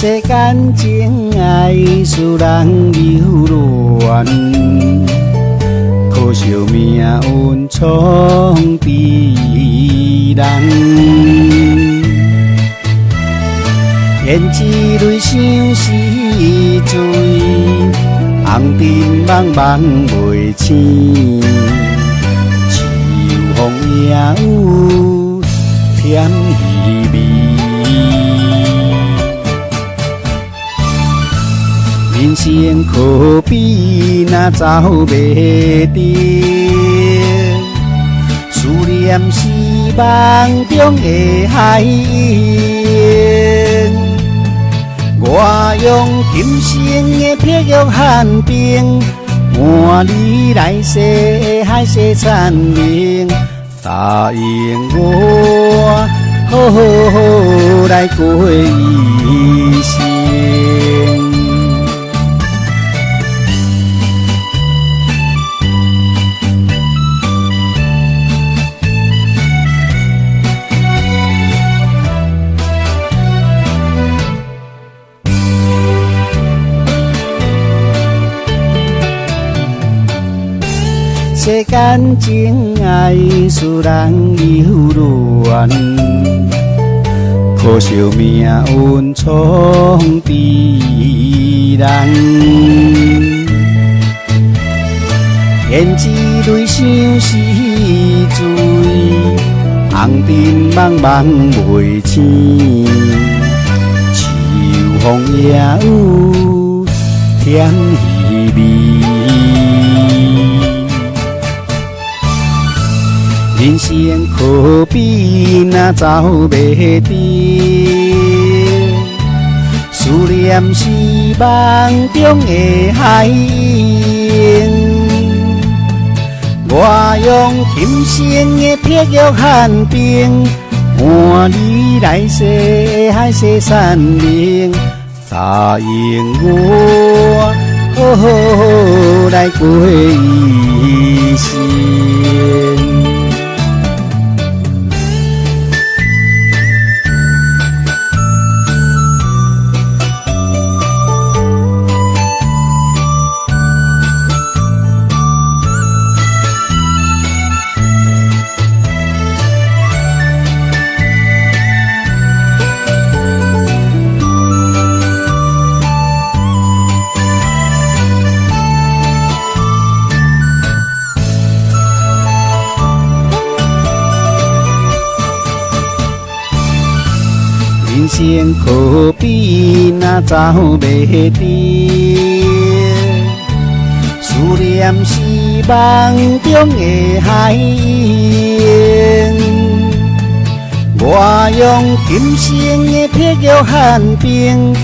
世间情爱使人流乱，可惜命运创敌人。胭脂泪相思醉，红尘茫茫袂醒。秋风也有甜味。人生可比那走袂定，思念是梦中的海燕。我用今生的碧玉汉冰，换你来世的海誓山盟。答应我，好好来过一生。世间情爱使人流乱，可惜命运创敌人。胭脂泪相思醉，红尘茫茫袂醒。秋风也有甜味。人生可比那走袂定，思念是梦中的海燕。我用今生的碧玉汉冰，换你来世的海誓山盟。答应我，好好来过一生。人生可比那走袂定，思念是梦中的海燕。我用今生的碧玉汉冰，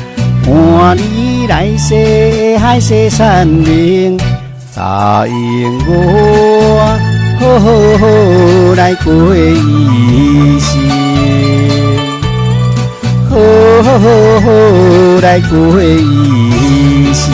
换你来世的海誓山盟。答应我，好好来过一生。好好来过一生。